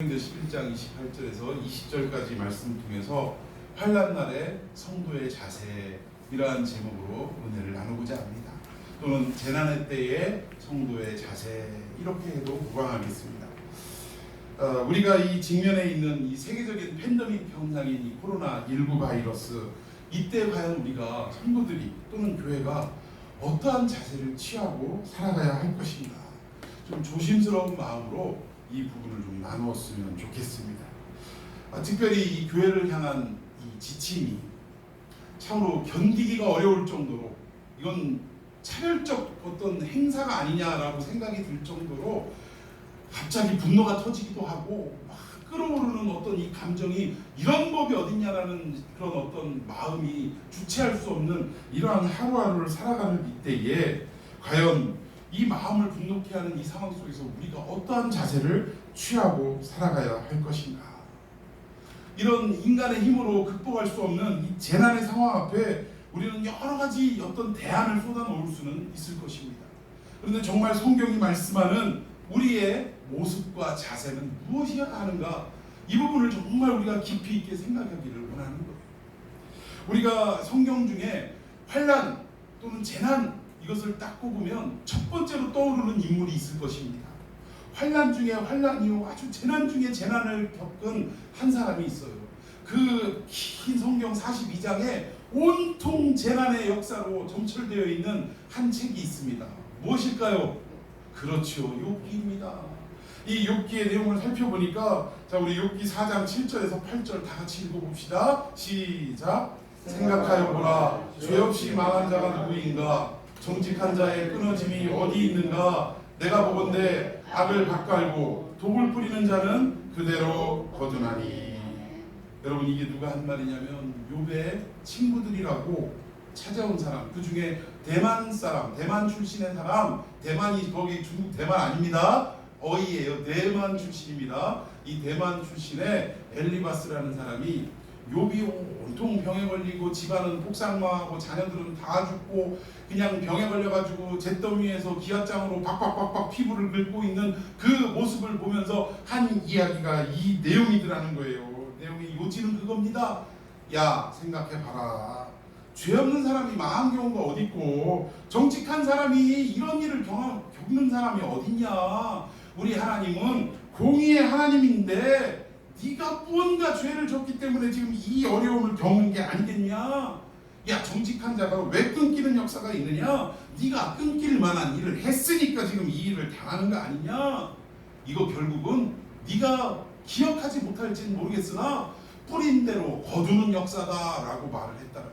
11장 28절에서 20절까지 말씀 통해서 환난 날의 성도의 자세, 이러한 제목으로 은혜를 나누고자 합니다. 또는 재난의 때의 성도의 자세, 이렇게 해도 무방하겠습니다. 우리가 이 직면에 있는 이 세계적인 팬데믹 현상인 이 코로나19 바이러스, 이때 과연 우리가 성도들이 또는 교회가 어떠한 자세를 취하고 살아가야 할 것인가, 좀 조심스러운 마음으로 이 부분을 좀 나누었으면 좋겠습니다. 특별히 이 교회를 향한 이 지침이 참으로 견디기가 어려울 정도로, 이건 차별적 어떤 행사가 아니냐라고 생각이 들 정도로 갑자기 분노가 터지기도 하고 막 끓어오르는 어떤 이 감정이, 이런 법이 어딨냐라는 그런 어떤 마음이 주체할 수 없는 이러한 하루하루를 살아가는 이때에 과연 이 마음을 분노케 하는 이 상황 속에서 우리가 어떠한 자세를 취하고 살아가야 할 것인가. 이런 인간의 힘으로 극복할 수 없는 이 재난의 상황 앞에 우리는 여러 가지 어떤 대안을 쏟아놓을 수는 있을 것입니다. 그런데 정말 성경이 말씀하는 우리의 모습과 자세는 무엇이어야 하는가, 이 부분을 정말 우리가 깊이 있게 생각하기를 원하는 거예요. 우리가 성경 중에 환난 또는 재난, 이것을 딱 꼽으면 첫 번째로 떠오르는 인물이 있을 것입니다. 환난 중에 환난이요, 아주 재난 중에 재난을 겪은 한 사람이 있어요. 그 긴 성경 42장에 온통 재난의 역사로 점철되어 있는 한 책이 있습니다. 무엇일까요? 그렇죠, 욥기입니다. 이 욥기의 내용을 살펴보니까, 자, 우리 욥기 4장 7절에서 8절 다 같이 읽어봅시다. 시작. 생각하여 보라, 죄 없이 망한 자가 누구인가? 정직한 자의 끊어짐이 어디 있는가? 내가 보건대 악을 밭갈고 독을 뿌리는 자는 그대로 거두나니. 여러분, 이게 누가 한 말이냐면 욥의 친구들이라고 찾아온 사람, 그 중에 대만 사람, 대만 출신의 사람, 대만이 거기 중국 대만 아닙니다. 어이예요. 대만 출신입니다. 이 대만 출신의 엘리바스라는 사람이 욥이 온통 병에 걸리고 집안은 폭삭망하고 자녀들은 다 죽고 그냥 병에 걸려가지고 잿더미에서 기압장으로 박박박박 피부를 긁고 있는 그 모습을 보면서 한 이야기가 이 내용이더라는 거예요. 내용이 요지는 그겁니다. 야, 생각해봐라. 죄 없는 사람이 망한 경우가 어딨고 정직한 사람이 이런 일을 겪는 사람이 어딨냐. 우리 하나님은 공의의 하나님인데 네가 무언가 죄를 졌기 때문에 지금 이 어려움을 겪는 게 아니겠냐. 야, 정직한 자가 왜 끊기는 역사가 있느냐. 네가 끊길 만한 일을 했으니까 지금 이 일을 당하는 거 아니냐. 이거 결국은 네가 기억하지 못할지는 모르겠으나 뿌린 대로 거두는 역사다라고 말을 했다.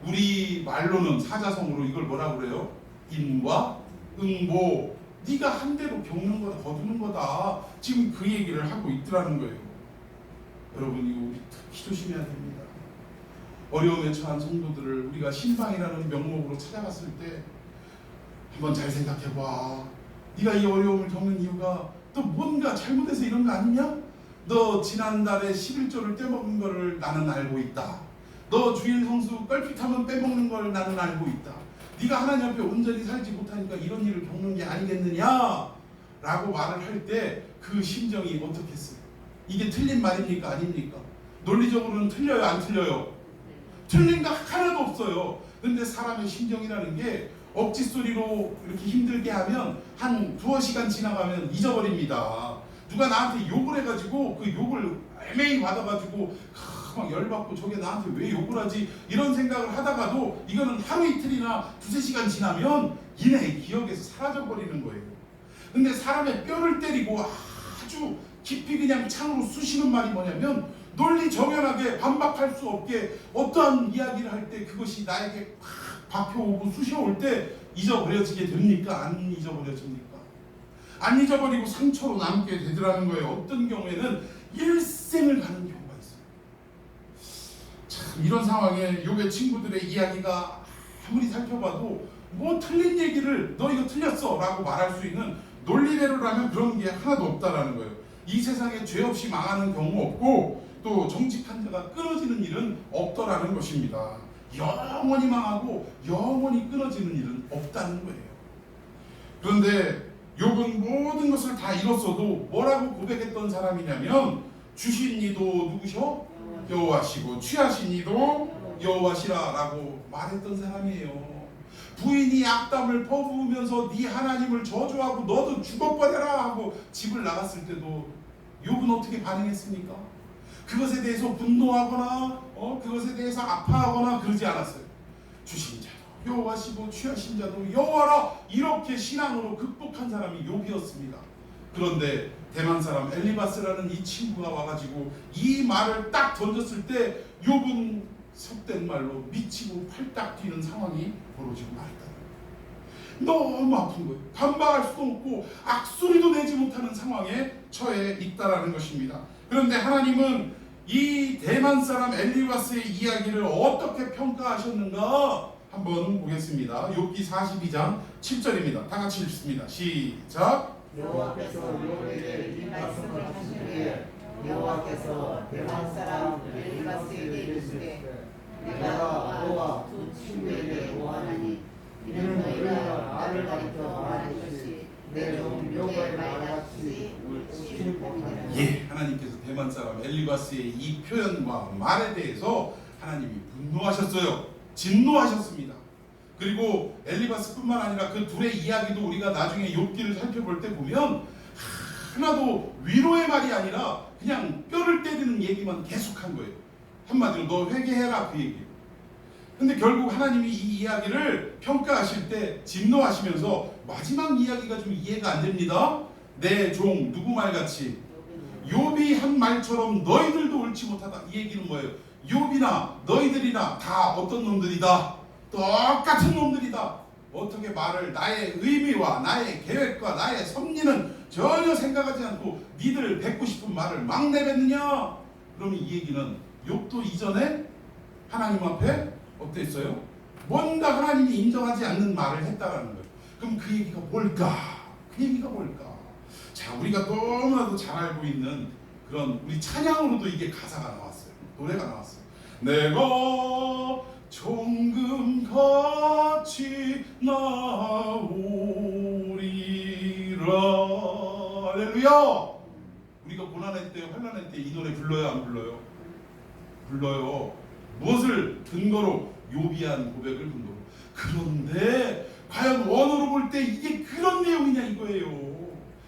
우리 말로는 사자성어로 이걸 뭐라고 그래요? 인과 응보. 네가 한 대로 겪는 거다, 거두는 거다. 지금 그 얘기를 하고 있더라는 거예요. 여러분, 이거 우리 특히 조심해야 됩니다. 어려움에 처한 성도들을 우리가 신방이라는 명목으로 찾아갔을 때 한번 잘 생각해봐. 네가 이 어려움을 겪는 이유가 또 뭔가 잘못해서 이런 거 아니냐? 너 지난달에 11조를 떼먹은 거를 나는 알고 있다. 너 주일 성수 껄핏하면 빼먹는 걸 나는 알고 있다. 네가 하나님 앞에 온전히 살지 못하니까 이런 일을 겪는 게 아니겠느냐 라고 말을 할 때 그 심정이 어떻겠어요? 이게 틀린 말입니까? 아닙니까? 논리적으로는 틀려요? 안 틀려요? 틀린 거 하나도 없어요. 근데 사람의 심정이라는 게 억지 소리로 이렇게 힘들게 하면 한 두어 시간 지나가면 잊어버립니다. 누가 나한테 욕을 해가지고 그 욕을 애매히 받아가지고 막 열받고 저게 나한테 왜 욕을 하지, 이런 생각을 하다가도 이거는 하루 이틀이나 두세 시간 지나면 이내 기억에서 사라져버리는 거예요. 근데 사람의 뼈를 때리고 아주 깊이 그냥 창으로 쑤시는 말이 뭐냐면, 논리 정연하게 반박할 수 없게 어떠한 이야기를 할 때 그것이 나에게 팍 박혀오고 쑤셔올 때 잊어버려지게 됩니까? 안 잊어버려집니까? 안 잊어버리고 상처로 남게 되더라는 거예요. 어떤 경우에는 일생을 가는 경우가 있어요. 참, 이런 상황에 욥의 친구들의 이야기가 아무리 살펴봐도 뭐 틀린 얘기를 너 이거 틀렸어 라고 말할 수 있는 논리대로라면 그런 게 하나도 없다라는 거예요. 이 세상에 죄 없이 망하는 경우 없고 또 정직한 자가 끊어지는 일은 없더라는 것입니다. 영원히 망하고 영원히 끊어지는 일은 없다는 거예요. 그런데 욥은 모든 것을 다 잃었어도 뭐라고 고백했던 사람이냐면 주신 이도 누구셔? 여호와시고 취하신 이도 여호와시라라고 말했던 사람이에요. 부인이 악담을 퍼부으면서 네 하나님을 저주하고 너도 죽어버려라 하고 집을 나갔을 때도 욥은 어떻게 반응했습니까? 그것에 대해서 분노하거나 그것에 대해서 아파하거나 그러지 않았어요. 주신 자도 여호와시고 취하신 자도 여호와라, 이렇게 신앙으로 극복한 사람이 욥이었습니다. 그런데 대만 사람 엘리바스라는 이 친구가 와가지고 이 말을 딱 던졌을 때 욥은 속된 말로 미치고 팔딱 뛰는 상황이 벌어지고 말았다. 너무 아픈 거예요. 반박할 수도 없고 악소리도 내지 못하는 상황에 처해 있다라는 것입니다. 그런데 하나님은 이 대만 사람 엘리바스의 이야기를 어떻게 평가하셨는가 한번 보겠습니다. 욥기 42장 7절입니다. 다 같이 읽습니다. 시작. 여호와께서 욥에게 이 말씀을 하시기에 여호와께서 대만 사람 엘리바스에게 이르시되 내가 너와 두 친구에게 보아하니 이는 너희가 나를 가리켜 말하듯이 내 종 욥의 말같이 옳지 못하느니라. 예, 하나님께서 대만 사람 엘리바스의 이 표현과 말에 대해서 하나님이 분노하셨어요. 진노하셨습니다. 그리고 엘리바스뿐만 아니라 그 둘의 이야기도 우리가 나중에 욥기를 살펴볼 때 보면 하나도 위로의 말이 아니라 그냥 뼈를 때리는 얘기만 계속한 거예요. 한마디로 너 회개해라 그 얘기예요. 근데 결국 하나님이 이 이야기를 평가하실 때 진노하시면서 마지막 이야기가 좀 이해가 안 됩니다. 내 종 누구 말같이 욥이 한 말처럼 너희들도 옳지 못하다. 이 얘기는 뭐예요? 욥이나 너희들이나 다 어떤 놈들이다? 똑같은 놈들이다. 어떻게 말을 나의 의미와 나의 계획과 나의 섭리는 전혀 생각하지 않고 니들 뱉고 싶은 말을 막 내뱉느냐? 그러면 이 얘기는 욥도 이전에 하나님 앞에 어땠어요? 뭔가 하나님이 인정하지 않는 말을 했다라는 거예요. 그럼 그 얘기가 뭘까? 그 얘기가 뭘까? 자, 우리가 너무나도 잘 알고 있는 그런 우리 찬양으로도 이게 가사가 나왔어요. 노래가 나왔어요. 내가 종금같이 나오리라. 할렐루야. 우리가 고난의 때 환난의 때 이 노래 불러요 안 불러요? 불러요. 무엇을 근거로? 욥이한 고백을 근거로. 그런데 과연 원어로 볼 때 이게 그런 내용이냐 이거예요.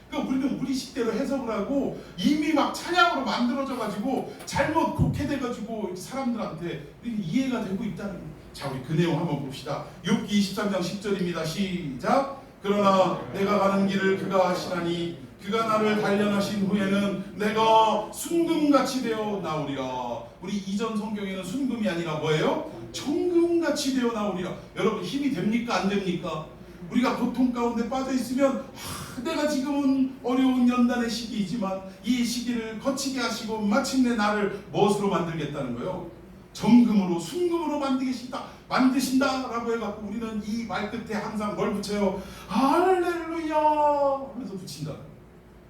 그러니까 우리는 우리 식대로 해석을 하고 이미 막 찬양으로 만들어져 가지고 잘못 곡해돼 가지고 사람들한테 이해가 되고 있다는 거예요. 자, 우리 그 내용 한번 봅시다. 욥기 23장 10절입니다. 시작. 그러나 내가 가는 길을 그가 아시나니 그가 나를 단련하신 후에는 내가 순금같이 되어 나오리라. 우리 이전 성경에는 순금이 아니라 뭐예요? 청금같이 되어 나오리라. 여러분 힘이 됩니까 안 됩니까? 우리가 고통 가운데 빠져 있으면 내가 지금은 어려운 연단의 시기이지만 이 시기를 거치게 하시고 마침내 나를 무엇으로 만들겠다는 거예요? 정금으로 순금으로 만드신다라고 해갖고 우리는 이 말끝에 항상 뭘 붙여요? 할렐루야 하면서 붙인다.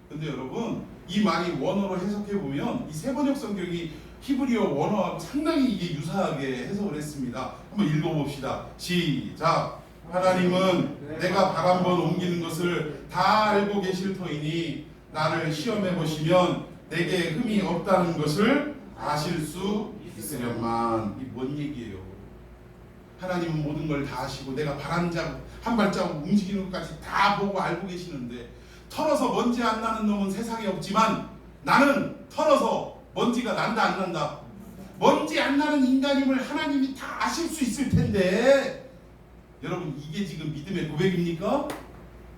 근데 여러분 이 말이 원어로 해석해 보면 이 세번역 성경이 히브리어 원어하고 상당히 이게 유사하게 해석을 했습니다. 한번 읽어봅시다. 시작. 하나님은 내가 발 한번 옮기는 것을 다 알고 계실 터이니 나를 시험해 보시면 내게 흠이 없다는 것을 아실 수 있으련만. 이 뭔 얘기예요? 하나님은 모든 걸 다 아시고 내가 발 한 발자국 움직이는 것까지 다 보고 알고 계시는데 털어서 먼지 안 나는 놈은 세상에 없지만 나는 털어서 먼지가 난다 안 난다? 먼지 안 나는 인간임을 하나님이 다 아실 수 있을 텐데 여러분 이게 지금 믿음의 고백입니까?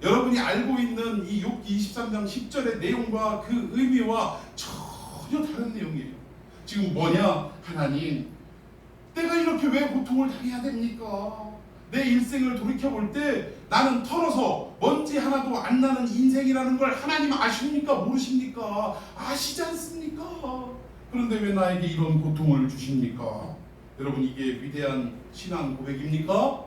여러분이 알고 있는 이 욥기 23장 10절의 내용과 그 의미와 전혀 다른 내용이에요. 지금 뭐냐? 하나님 내가 이렇게 왜 고통을 당해야 됩니까? 내 일생을 돌이켜볼 때 나는 털어서 먼지 하나도 안 나는 인생이라는 걸 하나님 아십니까? 모르십니까? 아시지 않습니까? 그런데 왜 나에게 이런 고통을 주십니까? 여러분 이게 위대한 신앙 고백입니까?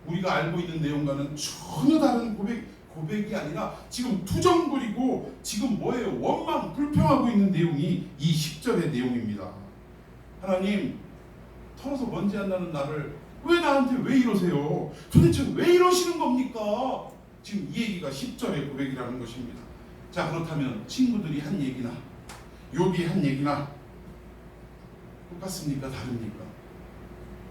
우리가 알고 있는 내용과는 전혀 다른 고백이 아니라 지금 투정 부리고 지금 뭐예요? 원망 불평하고 있는 내용이 이 10절의 내용입니다. 하나님 털어서 먼지 안 나는 나를 왜 나한테 왜 이러세요? 도대체 왜 이러시는 겁니까? 지금 이 얘기가 10절의 고백이라는 것입니다. 자, 그렇다면 친구들이 한 얘기나 욥이 한 얘기나 똑같습니까? 다릅니까?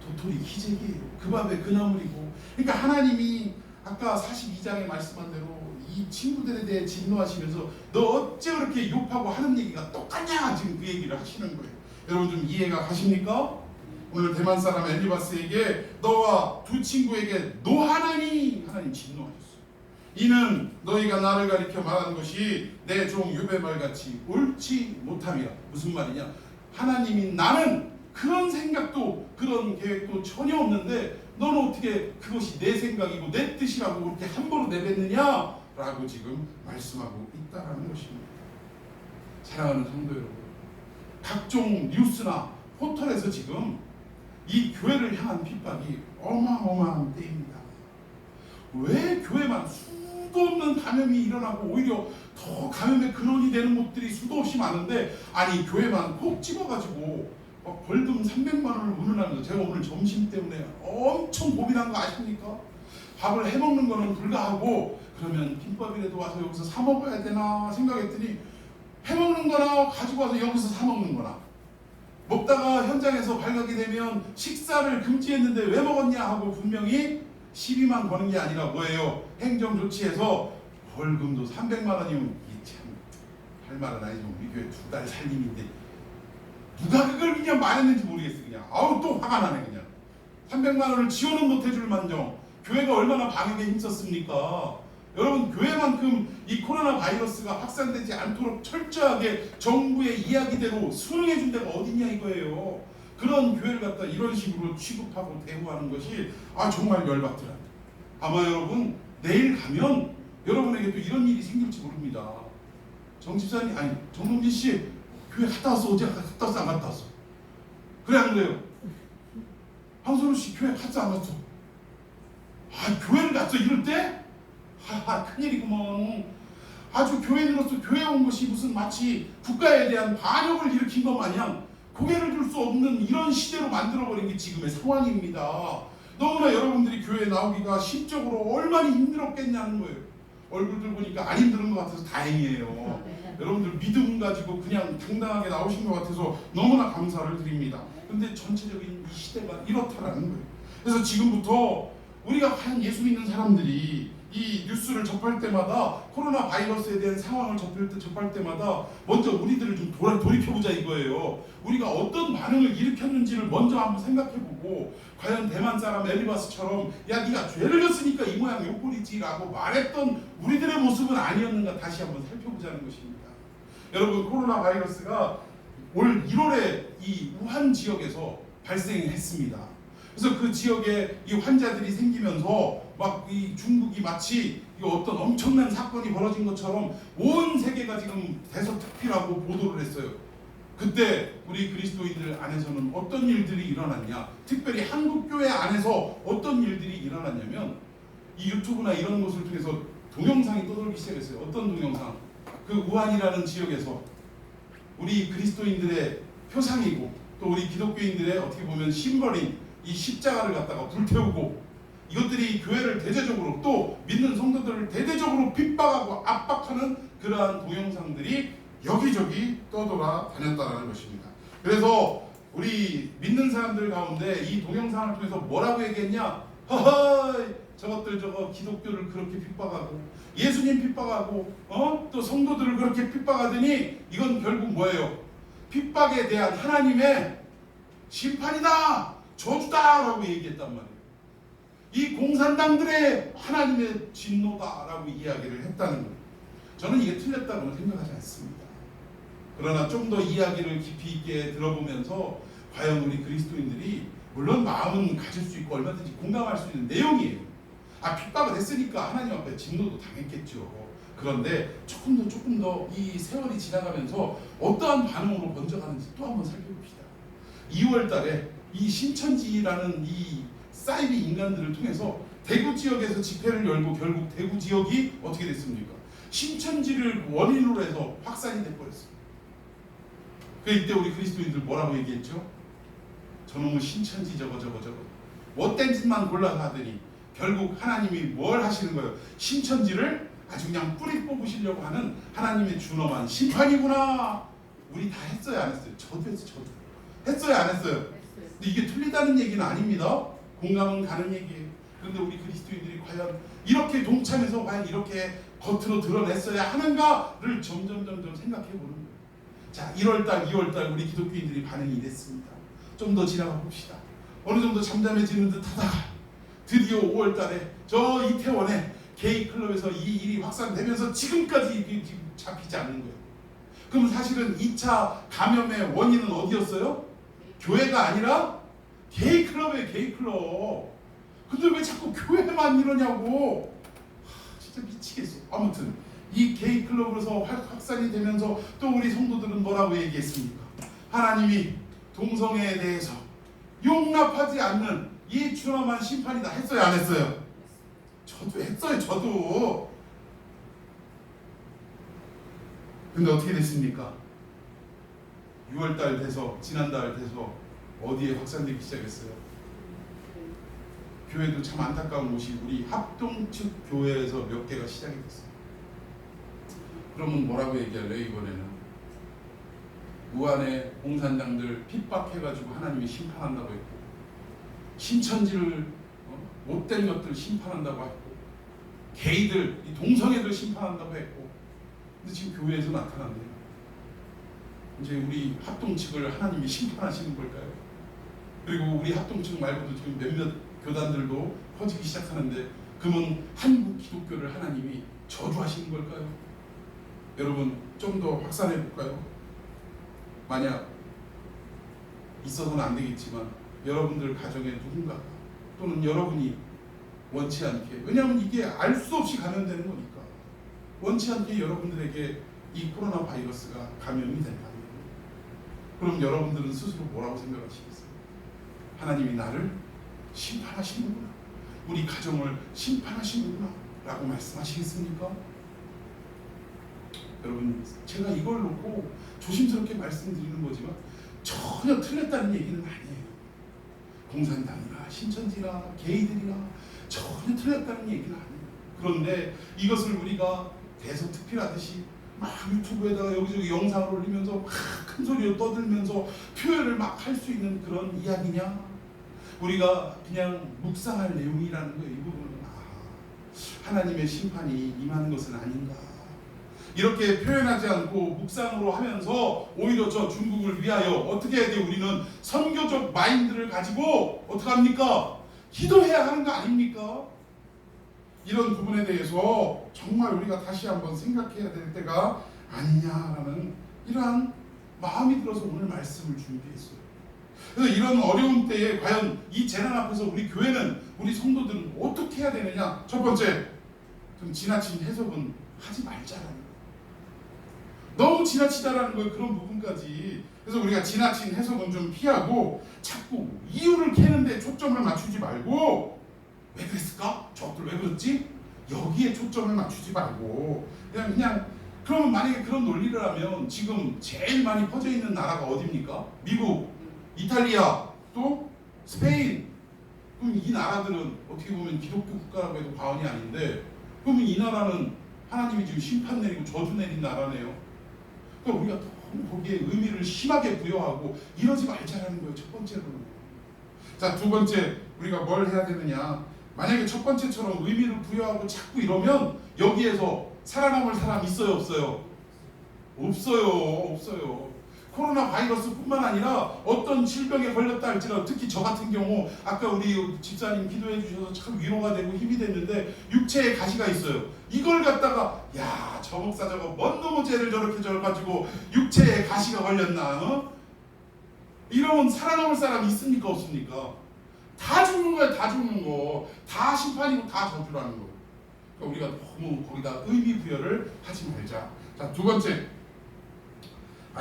도토리 기적이에요. 그 밥에 그 나물이고. 그러니까 하나님이 아까 42장에 말씀한 대로 이 친구들에 대해 진노하시면서 너 어째 그렇게 욥하고 하는 얘기가 똑같냐, 지금 그 얘기를 하시는 거예요. 여러분 좀 이해가 가십니까? 오늘 대만 사람 엘리바스에게 너와 두 친구에게 노하나니 하나님 진노하셨어요. 이는 너희가 나를 가리켜 말하는 것이 내 종 욥의 말같이 옳지 못함이라. 무슨 말이냐? 하나님이 나는 그런 생각도 그런 계획도 전혀 없는데 너는 어떻게 그것이 내 생각이고 내 뜻이라고 그렇게 함부로 내뱉느냐? 라고 지금 말씀하고 있다는 것입니다. 사랑하는 성도 여러분, 각종 뉴스나 포털에서 지금 이 교회를 향한 핍박이 어마어마한 때입니다. 왜 교회만 수도 없는 감염이 일어나고 오히려 더 감염의 근원이 되는 곳들이 수도 없이 많은데, 아니 교회만 콕 집어가지고 벌금 300만 원을 운운하면서, 제가 오늘 점심 때문에 엄청 고민한 거 아십니까? 밥을 해먹는 거는 불가하고 그러면 김밥이라도 와서 여기서 사 먹어야 되나 생각했더니 해먹는 거나 가지고 와서 여기서 사 먹는 거나, 먹다가 현장에서 발각이 되면 식사를 금지했는데 왜 먹었냐 하고 분명히 시비만 거는 게 아니라 뭐예요? 행정조치해서 벌금도 300만 원이면 참 할 말은 아니지만 우리 교회 2달 살림인데 누가 그걸 그냥 말했는지 모르겠어. 그냥 아우 또 화가 나네. 그냥 300만 원을 지원은 못 해줄 만정 교회가 얼마나 방역에 힘썼습니까? 여러분, 교회만큼 이 코로나 바이러스가 확산되지 않도록 철저하게 정부의 이야기대로 순응해 준 데가 어딨냐 이거예요. 그런 교회를 갖다 이런 식으로 취급하고 대우하는 것이 정말 열받더라. 아마 여러분 내일 가면 여러분에게 또 이런 일이 생길지 모릅니다. 정 집사님, 아니 정동진 씨 교회 갔다 왔어? 어제 갔다 왔어? 안 갔다 왔어? 그래 안 그래요? 황선우 씨 교회 갔어? 안 갔어? 교회를 갔어? 이럴 때? 큰일이구먼. 아주 교회인으로서 교회에 온 것이 무슨 마치 국가에 대한 반역을 일으킨 것 마냥 고개를 들 수 없는 이런 시대로 만들어버린 게 지금의 상황입니다. 너무나 여러분들이 교회에 나오기가 심적으로 얼마나 힘들었겠냐는 거예요. 얼굴들 보니까 안 힘든 것 같아서 다행이에요. 여러분들 믿음 가지고 그냥 당당하게 나오신 것 같아서 너무나 감사를 드립니다. 근데 전체적인 이 시대가 이렇다라는 거예요. 그래서 지금부터 우리가 과연 예수 믿는 사람들이 이 뉴스를 접할 때마다, 코로나 바이러스에 대한 상황을 접할 때마다 먼저 우리들을 좀 돌이켜보자 이거예요. 우리가 어떤 반응을 일으켰는지를 먼저 한번 생각해보고, 과연 대만 사람 엘리바스처럼 야 네가 죄를 졌으니까 이 모양 요 꼴이지라고 말했던 우리들의 모습은 아니었는가 다시 한번 살펴보자는 것입니다. 여러분, 코로나 바이러스가 올 1월에 이 우한 지역에서 발생했습니다. 그래서 그 지역에 이 환자들이 생기면서 막 이 중국이 마치 이 어떤 엄청난 사건이 벌어진 것처럼 온 세계가 지금 대서특필하고 보도를 했어요. 그때 우리 그리스도인들 안에서는 어떤 일들이 일어났냐, 특별히 한국교회 안에서 어떤 일들이 일어났냐면, 이 유튜브나 이런 것을 통해서 동영상이 떠돌기 시작했어요. 어떤 동영상? 그 우한이라는 지역에서 우리 그리스도인들의 표상이고 또 우리 기독교인들의 어떻게 보면 심벌인 이 십자가를 갖다가 불태우고, 이것들이 교회를 대대적으로 또 믿는 성도들을 대대적으로 핍박하고 압박하는 그러한 동영상들이 여기저기 떠돌아 다녔다는 것입니다. 그래서 우리 믿는 사람들 가운데 이 동영상을 통해서 뭐라고 얘기했냐? 허허, 저것들 저거 기독교를 그렇게 핍박하고 예수님 핍박하고 또 성도들을 그렇게 핍박하더니 이건 결국 뭐예요? 핍박에 대한 하나님의 심판이다, 저주다라고 얘기했단 말이에요. 이 공산당들의 하나님의 진노다라고 이야기를 했다는 거예요. 저는 이게 틀렸다고는 생각하지 않습니다. 그러나 좀 더 이야기를 깊이 있게 들어보면서 과연 우리 그리스도인들이, 물론 마음은 가질 수 있고 얼마든지 공감할 수 있는 내용이에요. 핍박을 했으니까 하나님 앞에 진노도 당했겠죠. 그런데 조금 더 이 세월이 지나가면서 어떠한 반응으로 번져가는지 또 한번 살펴봅시다. 2월 달에 이 신천지라는 이 사이비 인간들을 통해서 대구 지역에서 집회를 열고 결국 대구 지역이 어떻게 됐습니까? 신천지를 원인으로 해서 확산이 돼버렸어요. 이때 우리 그리스도인들 뭐라고 얘기했죠? 저놈의 신천지 저거 못된 짓만 골라서 하더니 결국 하나님이 뭘 하시는 거예요? 신천지를 아주 그냥 뿌리 뽑으시려고 하는 하나님의 준엄한 심판이구나. 우리 다 했어요, 안 했어요? 저도 했어요. 저도 했어요, 안 했어요? 근데 이게 틀리다는 얘기는 아닙니다. 공감은 가는 얘기예요. 그런데 우리 그리스도인들이 과연 이렇게 동참해서 과연 이렇게 겉으로 드러냈어야 하는가를 점점 생각해 보는 거예요. 자, 1월달, 2월달 우리 기독교인들이 반응이 이랬습니다. 좀 더 지나가 봅시다. 어느 정도 잠잠해지는 듯 하다가 드디어 5월달에 저 이태원에 게이 클럽에서 이 일이 확산되면서 지금까지 지금 잡히지 않는 거예요. 그럼 사실은 2차 감염의 원인은 어디였어요? 교회가 아니라 게이 클럽이에요. 게이 클럽. 근데 왜 자꾸 교회만 이러냐고. 진짜 미치겠어. 아무튼 이 게이 클럽으로서 확산이 되면서 또 우리 성도들은 뭐라고 얘기했습니까? 하나님이 동성애에 대해서 용납하지 않는 이 준엄한 심판이다 했어요, 안 했어요? 저도 했어요. 저도. 근데 어떻게 됐습니까? 6월달 돼서 지난달 돼서 어디에 확산되기 시작했어요? 교회도 참 안타까운 것이 우리 합동 측 교회에서 몇 개가 시작이 됐어요. 그러면 뭐라고 얘기할래요? 이번에는 우한의 공산당들 핍박해가지고 하나님이 심판한다고 했고, 신천지를 못된 것들 심판한다고 했고, 게이들, 이 동성애들 심판한다고 했고, 근데 지금 교회에서 나타났네요. 이제 우리 합동 측을 하나님이 심판하시는 걸까요? 그리고 우리 합동 측 말고도 지금 몇몇 교단들도 퍼지기 시작하는데, 그러면 한국 기독교를 하나님이 저주하시는 걸까요? 여러분 좀 더 확산해 볼까요? 만약 있어서는 안 되겠지만 여러분들 가정에 누군가 또는 여러분이 원치 않게, 왜냐하면 이게 알 수 없이 감염되는 거니까 원치 않게 여러분들에게 이 코로나 바이러스가 감염이 된다면, 그럼 여러분들은 스스로 뭐라고 생각하시겠어요? 하나님이 나를 심판하시는구나, 우리 가정을 심판하시는구나 라고 말씀하시겠습니까? 여러분, 제가 이걸 놓고 조심스럽게 말씀드리는 거지만 전혀 틀렸다는 얘기는 아니에요. 공산당이나 신천지나 게이들이나 전혀 틀렸다는 얘기는 아니에요. 그런데 이것을 우리가 대서특필하듯이 막 유튜브에다가 여기저기 영상을 올리면서 막 큰 소리로 떠들면서 표현을 막 할 수 있는 그런 이야기냐? 우리가 그냥 묵상할 내용이라는 거예요. 이 부분은 하나님의 심판이 임하는 것은 아닌가, 이렇게 표현하지 않고 묵상으로 하면서 오히려 저 중국을 위하여 어떻게 해야 돼요? 우리는 선교적 마인드를 가지고 어떻게 합니까? 기도해야 하는 거 아닙니까? 이런 부분에 대해서 정말 우리가 다시 한번 생각해야 될 때가 아니냐라는 이러한 마음이 들어서 오늘 말씀을 준비했어요. 그래서 이런 어려운 때에 과연 이 재난 앞에서 우리 교회는, 우리 성도들은 어떻게 해야 되느냐? 첫 번째, 좀 지나친 해석은 하지 말자라는 거예요. 너무 지나치다라는 거예요. 그런 부분까지. 그래서 우리가 지나친 해석은 좀 피하고 자꾸 이유를 캐는데 초점을 맞추지 말고, 왜 그랬을까? 저것들 왜 그랬지? 여기에 초점을 맞추지 말고 그냥 그러면 만약에 그런 논리를 하면 지금 제일 많이 퍼져 있는 나라가 어디입니까? 미국, 이탈리아, 또 스페인. 그럼 이 나라들은 어떻게 보면 기독교 국가라고 해도 과언이 아닌데, 그러면 이 나라는 하나님이 지금 심판 내리고 저주 내린 나라네요. 그러니까 우리가 너무 거기에 의미를 심하게 부여하고 이러지 말자라는 거예요. 첫 번째로는. 자, 두 번째, 우리가 뭘 해야 되느냐? 만약에 첫 번째처럼 의미를 부여하고 자꾸 이러면 여기에서 살아남을 사람 있어요, 없어요? 없어요. 코로나 바이러스뿐만 아니라 어떤 질병에 걸렸다 할지라도, 특히 저 같은 경우 아까 우리 집사님 기도해 주셔서 참 위로가 되고 힘이 됐는데, 육체에 가시가 있어요. 이걸 갖다가 야, 저 목사 저거 뭔 놈의 죄를 저렇게 져가지고 육체에 가시가 걸렸나? 이러면 살아남을 사람이 있습니까, 없습니까? 다 죽는 거야. 다 죽는 거. 다 심판이고 다 저주라는 거. 그러니까 우리가 너무 거기다 의미 부여를 하지 말자. 자, 두 번째.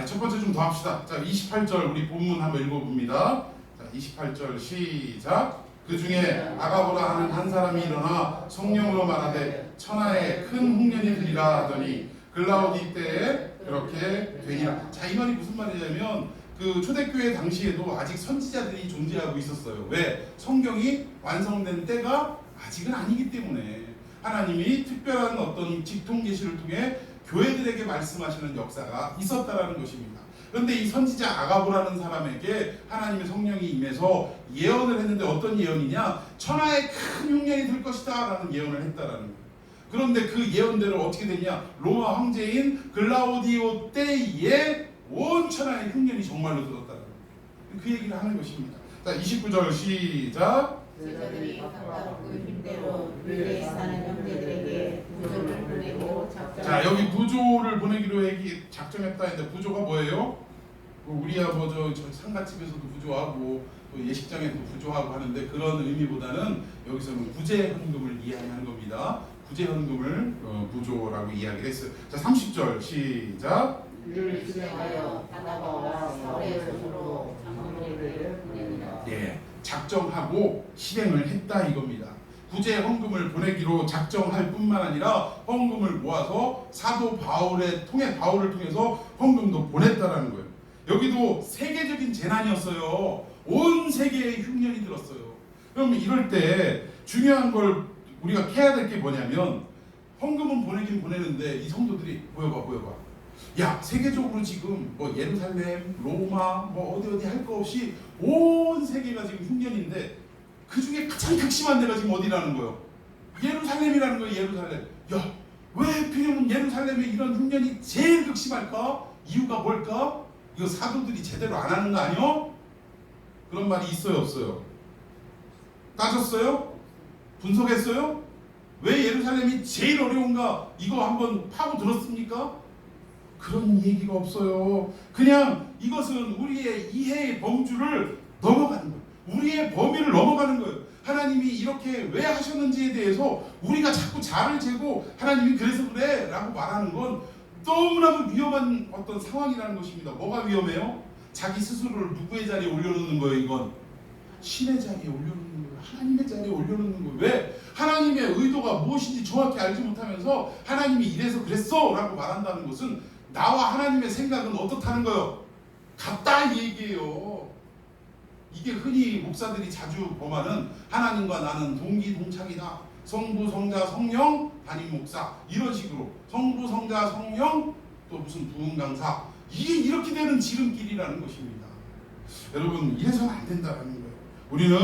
첫 번째 좀 더 합시다. 자, 28절 우리 본문 한번 읽어봅니다. 자, 28절 시작. 그 중에 아가보라 하는 한 사람이 일어나 성령으로 말하되 천하에 큰 흉년이 되리라 하더니 글라우디 때에 그렇게 되니라. 자, 이 말이 무슨 말이냐면, 그 초대교회 당시에도 아직 선지자들이 존재하고 있었어요. 왜? 성경이 완성된 때가 아직은 아니기 때문에 하나님이 특별한 어떤 직통 계시를 통해 교회들에게 말씀하시는 역사가 있었다라는 것입니다. 그런데 이 선지자 아가보라는 사람에게 하나님의 성령이 임해서 예언을 했는데 어떤 예언이냐? 천하에 큰 흉년이 들 것이다 라는 예언을 했다라는 거예요. 그런데 그 예언대로 어떻게 됐냐? 로마 황제인 글라우디오 때에 온 천하에 흉년이 정말로 들었다는 거예요. 그 얘기를 하는 것입니다. 자, 29절 시작. 제자들이 각각 그 힘대로 유대에 사는 형제들에게 부조를 보내고 자, 여기 부조를 보내기로 작정했다 했는데 부조가 뭐예요? 우리야 저 상가집에서도 부조하고 또 예식장에도 부조하고 하는데 그런 의미보다는 여기서는 구제헌금을 이야기하는 겁니다. 구제헌금을 부조라고 이야기를 했어요. 자, 30절 시작. 이를 진행하여 바나바와 사울의 손으로 장로들에게 보내니라. 네, 작정하고 실행을 했다 이겁니다. 구제 헌금을 보내기로 작정할 뿐만 아니라 헌금을 모아서 사도 바울을 통해서 헌금도 보냈다라는 거예요. 여기도 세계적인 재난이었어요. 온 세계에 흉년이 들었어요. 그럼 이럴 때 중요한 걸 우리가 해야 될 게 뭐냐면 헌금은 보내긴 보내는데 이 성도들이 보여봐. 야, 세계적으로 지금 뭐 예루살렘, 로마, 뭐 어디 할 거 없이 온 세계가 지금 흉년인데 그 중에 가장 극심한 데가 지금 어디라는 거예요? 예루살렘이라는 거예요. 예루살렘. 야, 왜 필요는 예루살렘에 이런 흉년이 제일 극심할까? 이유가 뭘까? 이거 사도들이 제대로 안 하는 거 아니요? 그런 말이 있어요, 없어요? 따졌어요? 분석했어요? 왜 예루살렘이 제일 어려운가? 이거 한번 파고 들었습니까? 그런 얘기가 없어요. 그냥 이것은 우리의 이해의 범주를 넘어가는 거예요. 우리의 범위를 넘어가는 거예요. 하나님이 이렇게 왜 하셨는지에 대해서 우리가 자꾸 자를 재고 하나님이 그래서 그래 라고 말하는 건 너무나도 위험한 어떤 상황이라는 것입니다. 뭐가 위험해요? 자기 스스로를 누구의 자리에 올려놓는 거예요. 이건 신의 자리에 올려놓는 거예요. 하나님의 자리에 올려놓는 거예요. 왜? 하나님의 의도가 무엇인지 정확히 알지 못하면서 하나님이 이래서 그랬어 라고 말한다는 것은 나와 하나님의 생각은 어떻다는 거예요? 같다 이 얘기예요. 이게 흔히 목사들이 자주 범하는 하나님과 나는 동기동창이다. 성부, 성자, 성령, 담임 목사 이런 식으로 성부, 성자, 성령 또 무슨 부흥 강사 이게 이렇게 되는 지름길이라는 것입니다. 여러분 이래서는 안 된다는 거예요. 우리는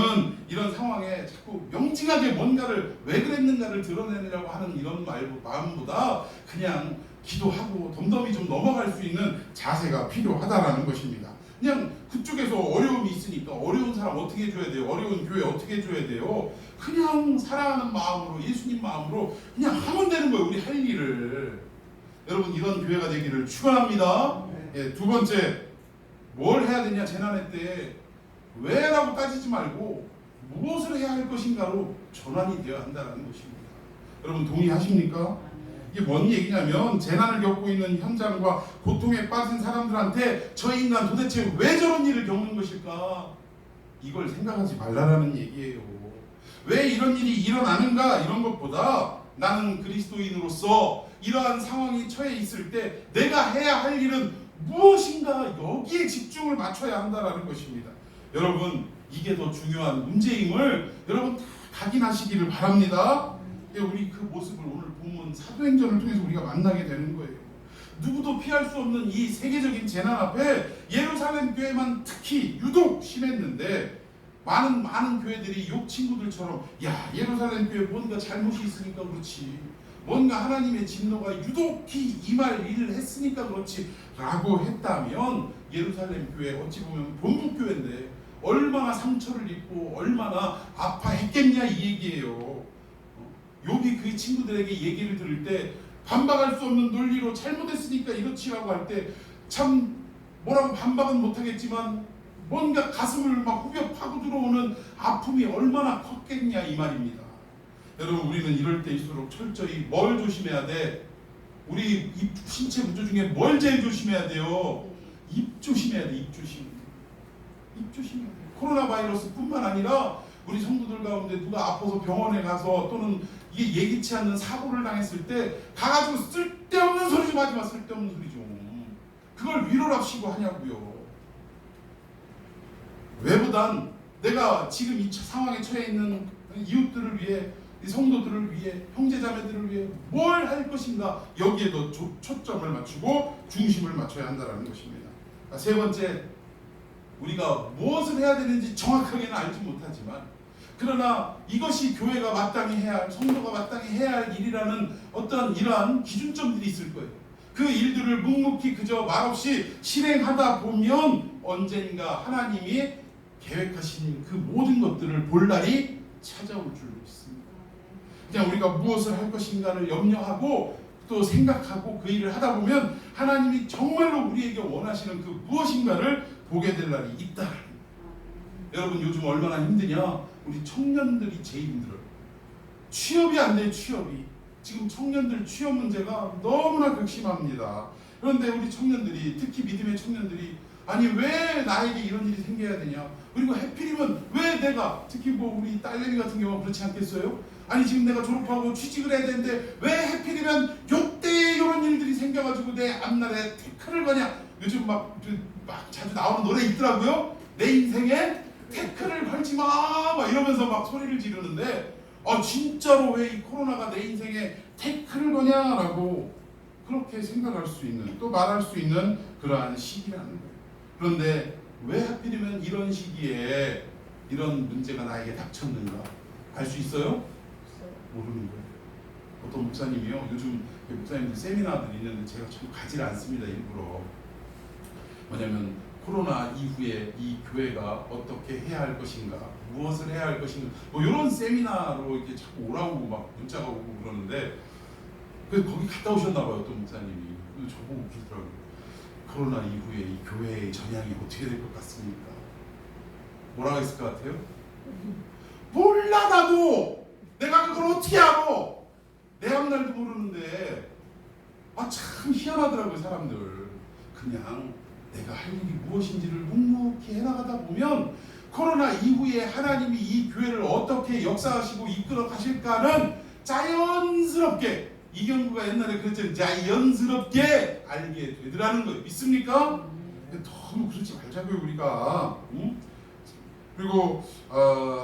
이런 상황에 자꾸 명징하게 뭔가를 왜 그랬는가를 드러내려고 하는 이런 마음보다 그냥 기도하고 덤덤히 좀 넘어갈 수 있는 자세가 필요하다라는 것입니다. 그냥 그쪽에서 어려움이 있으니까 어려운 사람 어떻게 해줘야 돼요? 어려운 교회 어떻게 해줘야 돼요? 그냥 사랑하는 마음으로 예수님 마음으로 그냥 하면 되는 거예요. 우리 할 일을. 여러분 이런 교회가 되기를 축원합니다. 예, 두 번째 뭘 해야 되냐? 재난의 때 왜라고 따지지 말고 무엇을 해야 할 것인가로 전환이 되어야 한다는 것입니다. 여러분 동의하십니까? 이게 뭔 얘기냐면 재난을 겪고 있는 현장과 고통에 빠진 사람들한테 저 인간 도대체 왜 저런 일을 겪는 것일까? 이걸 생각하지 말라라는 얘기예요. 왜 이런 일이 일어나는가? 이런 것보다 나는 그리스도인으로서 이러한 상황이 처해 있을 때 내가 해야 할 일은 무엇인가? 여기에 집중을 맞춰야 한다는 것입니다. 여러분 이게 더 중요한 문제임을 여러분 다 각인하시기를 바랍니다. 우리 그 모습을 오늘 본문 사도행전을 통해서 우리가 만나게 되는 거예요. 누구도 피할 수 없는 이 세계적인 재난 앞에 예루살렘 교회만 특히 유독 심했는데 많은 교회들이 욕 친구들처럼 야 예루살렘 교회 뭔가 잘못이 있으니까 그렇지 뭔가 하나님의 진노가 유독히 임할 일을 했으니까 그렇지 라고 했다면 예루살렘 교회 어찌 보면 본국교회인데 얼마나 상처를 입고 얼마나 아파했겠냐 이 얘기예요. 욥이 그 친구들에게 얘기를 들을 때 반박할 수 없는 논리로 잘못했으니까 이렇지라고 할 때 참 뭐라고 반박은 못하겠지만 뭔가 가슴을 막 후벼 파고 들어오는 아픔이 얼마나 컸겠냐 이 말입니다. 여러분 우리는 이럴 때일수록 철저히 뭘 조심해야 돼? 우리 입 신체 구조 중에 뭘 제일 조심해야 돼요? 입 조심해야 돼. 입 조심해야 돼. 코로나 바이러스뿐만 아니라 우리 성도들 가운데 누가 아파서 병원에 가서 또는 이게 예기치 않는 사고를 당했을 때 가가지고 쓸데없는 소리 좀 하지 마. 쓸데없는 소리 좀. 그걸 위로랍시고 하냐고요. 왜보단 내가 지금 이 상황에 처해 있는 이웃들을 위해, 이 성도들을 위해, 형제자매들을 위해 뭘 할 것인가, 여기에 더 초점을 맞추고 중심을 맞춰야 한다는 것입니다. 세 번째, 우리가 무엇을 해야 되는지 정확하게는 알지 못하지만, 그러나 이것이 교회가 마땅히 해야 할, 성도가 마땅히 해야 할 일이라는 어떤 이러한 기준점들이 있을 거예요. 그 일들을 묵묵히 그저 말없이 실행하다 보면 언젠가 하나님이 계획하신 그 모든 것들을 볼 날이 찾아올 줄로 믿습니다. 그냥 우리가 무엇을 할 것인가를 염려하고 또 생각하고 그 일을 하다 보면 하나님이 정말로 우리에게 원하시는 그 무엇인가를 보게 될 날이 있다. 여러분, 요즘 얼마나 힘드냐? 우리 청년들이 제일 힘들어요. 취업이 안 돼요. 취업이. 지금 청년들 취업 문제가 너무나 극심합니다. 그런데 우리 청년들이, 특히 믿음의 청년들이, 아니 왜 나에게 이런 일이 생겨야 되냐? 그리고 해필이면 왜 내가, 특히 뭐 우리 딸내미 같은 경우는 그렇지 않겠어요? 아니 지금 내가 졸업하고 취직을 해야 되는데 왜 해필이면 요때 이런 일들이 생겨가지고 내 앞날에 태클을 거냐? 요즘 막 자주 나오는 노래 있더라고요. 내 인생에 태클을 걸지 마! 막 이러면서 막 소리를 지르는데, 진짜로 왜 이 코로나가 내 인생에 태클을 거냐라고 그렇게 생각할 수 있는, 또 말할 수 있는 그러한 시기라는 거예요. 그런데 왜 하필이면 이런 시기에 이런 문제가 나에게 닥쳤는가 알 수 있어요? 모르는 거예요. 어떤 목사님이요, 요즘 목사님들 세미나들이 있는데 제가 참 가지를 않습니다, 일부러. 뭐냐면 코로나 이후에 이 교회가 어떻게 해야 할 것인가, 무엇을 해야 할 것인가, 뭐 이런 세미나로 이렇게 자꾸 오라고 막 문자가 오고 그러는데, 그래서 거기 갔다 오셨나 봐요, 어떤 목사님이. 저보고 그러더라고요. 코로나 이후에 이 교회의 전향이 어떻게 될 것 같습니까? 뭐라고 했을 것 같아요? 몰라, 나도! 내가 그걸 어떻게 알아? 내 앞날도 모르는데. 참 희한하더라고요, 사람들. 그냥 내가 할 일이 무엇인지를 묵묵히 해나가다 보면 코로나 이후에 하나님이 이 교회를 어떻게 역사하시고 이끌어 가실까는 자연스럽게, 이경구가 옛날에 그랬잖아요. 자연스럽게 알게 되더라는 거예요. 믿습니까? 너무 그러지 말자고요, 우리가. 응? 그리고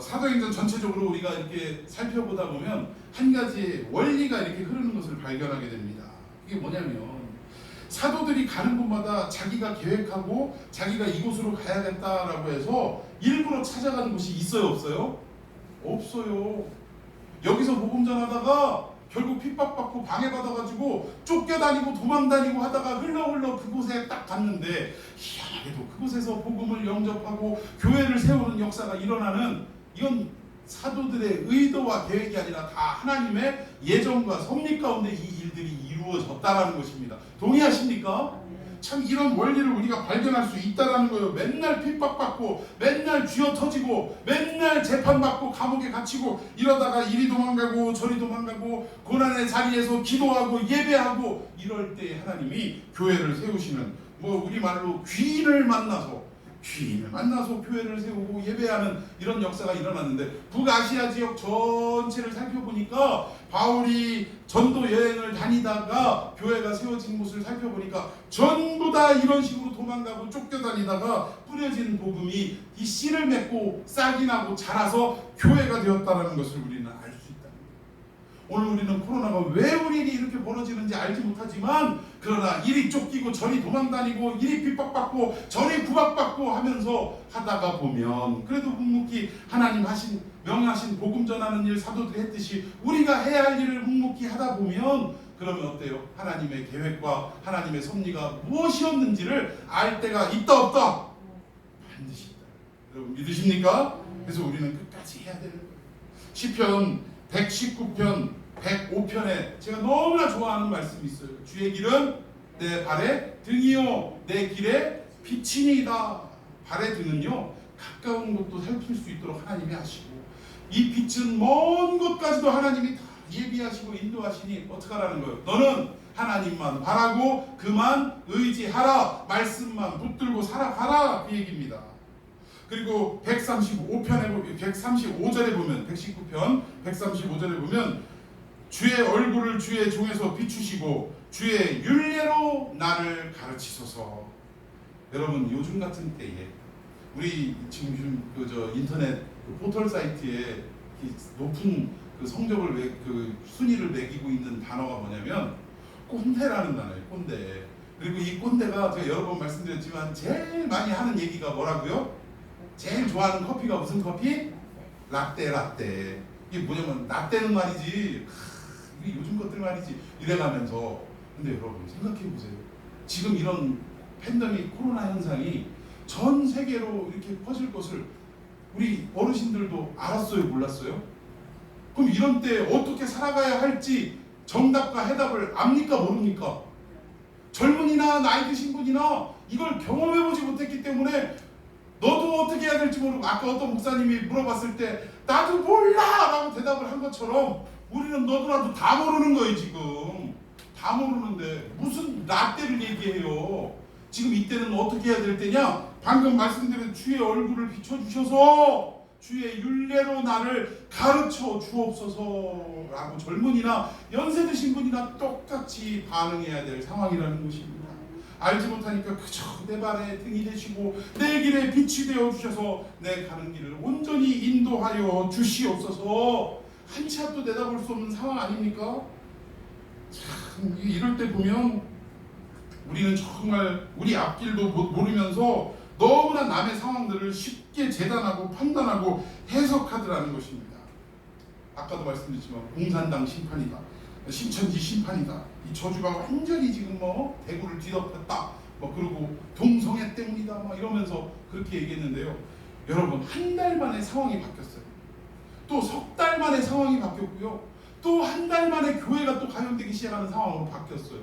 사도행전 전체적으로 우리가 이렇게 살펴보다 보면 한 가지 원리가 이렇게 흐르는 것을 발견하게 됩니다. 이게 뭐냐면, 사도들이 가는 곳마다 자기가 계획하고 자기가 이곳으로 가야겠다라고 해서 일부러 찾아가는 곳이 있어요, 없어요? 없어요. 여기서 복음 전하다가 결국 핍박받고 방해받아가지고 쫓겨다니고 도망다니고 하다가 흘러 그곳에 딱 갔는데, 희한하게도 그곳에서 복음을 영접하고 교회를 세우는 역사가 일어나는, 이건 사도들의 의도와 계획이 아니라 다 하나님의 예정과 섭리 가운데 이 일들이 이루어졌다라는 것입니다. 동의하십니까? 참 이런 원리를 우리가 발견할 수 있다라는 거예요. 맨날 핍박받고 맨날 쥐어터지고 맨날 재판받고 감옥에 갇히고 이러다가 이리 도망가고 저리 도망가고 고난의 자리에서 기도하고 예배하고 이럴 때 하나님이 교회를 세우시는, 뭐 우리말로 귀인을 만나서 교회를 세우고 예배하는 이런 역사가 일어났는데, 북아시아 지역 전체를 살펴보니까 바울이 전도 여행을 다니다가 교회가 세워진 곳을 살펴보니까 전부 다 이런 식으로 도망가고 쫓겨다니다가 뿌려진 복음이 이 씨를 맺고 싹이 나고 자라서 교회가 되었다는 것을 우리는 알 수 있다. 오늘 우리는 코로나가 왜 우리에게 이렇게 벌어지는지 알지 못하지만, 그러나 이리 쫓기고 저리 도망다니고 이리 핍박받고 저리 구박받고 하면서 하다가 보면 그래도 묵묵히 하나님 명하신 복음 전하는 일 사도들이 했듯이 우리가 해야 할 일을 묵묵히 하다 보면, 그러면 어때요? 하나님의 계획과 하나님의 섭리가 무엇이었는지를 알 때가 있다 없다? 반드시 있다. 여러분 믿으십니까? 그래서 우리는 끝까지 해야 되는 거예요. 시편 119편 105편에 제가 너무나 좋아하는 말씀이 있어요. 주의 길은 내 발의 등이요 내 길의 빛이니이다. 발의 등은요, 가까운 곳도 살필 수 있도록 하나님이 하시고, 이 빛은 먼 곳까지도 하나님이 다 예비하시고 인도하시니 어떡하라는 거예요? 너는 하나님만 바라고 그만 의지하라. 말씀만 붙들고 살아가라. 그 얘기입니다. 그리고 135절에 보면, 119편 135절에 보면, 주의 얼굴을 주의 종에서 비추시고 주의 율례로 나를 가르치소서. 여러분 요즘 같은 때에 우리 지금 인터넷 포털 사이트에 높은 그 성적을 그 순위를 매기고 있는 단어가 뭐냐면 꼰대라는 단어예요. 꼰대. 그리고 이 꼰대가 제가 여러 번 말씀드렸지만 제일 많이 하는 얘기가 뭐라고요? 제일 좋아하는 커피가 무슨 커피? 라떼. 이게 뭐냐면 라떼는 말이지 이게 요즘 것들 말이지 이래가면서. 근데 여러분 생각해 보세요. 지금 이런 팬데믹 코로나 현상이 전 세계로 이렇게 퍼질 것을 우리 어르신들도 알았어요, 몰랐어요? 그럼 이런 때 어떻게 살아가야 할지 정답과 해답을 압니까, 모릅니까? 젊은이나 나이 드신 분이나 이걸 경험해보지 못했기 때문에 너도 어떻게 해야 될지 모르고, 아까 어떤 목사님이 물어봤을 때 나도 몰라 라고 대답을 한 것처럼 우리는 너도 나도 다 모르는 거예요. 지금 다 모르는데 무슨 라떼를 얘기해요. 지금 이때는 어떻게 해야 될 때냐? 방금 말씀드린 주의 얼굴을 비춰주셔서 주의 율례로 나를 가르쳐 주옵소서 라고 젊은이나 연세 드신 분이나 똑같이 반응해야 될 상황이라는 것입니다. 알지 못하니까 그저 내 발에 등이 되시고 내 길에 빛이 되어 주셔서 내 가는 길을 온전히 인도하여 주시옵소서. 한 치 앞도 내다볼 수 없는 상황 아닙니까? 참 이럴 때 보면 우리는 정말 우리 앞길도 모르면서 너무나 남의 상황들을 쉽게 재단하고 판단하고 해석하더라는 것입니다. 아까도 말씀드렸지만 공산당 심판이다, 신천지 심판이다, 이 저주가 완전히 지금 뭐 대구를 뒤덮였다, 뭐 그리고 동성애 때문이다, 막 이러면서 그렇게 얘기했는데요. 여러분 한 달 만에 상황이 바뀌었어요. 또 석 달 만에 상황이 바뀌었고요. 또 한 달 만에 교회가 또 가염되기 시작하는 상황으로 바뀌었어요.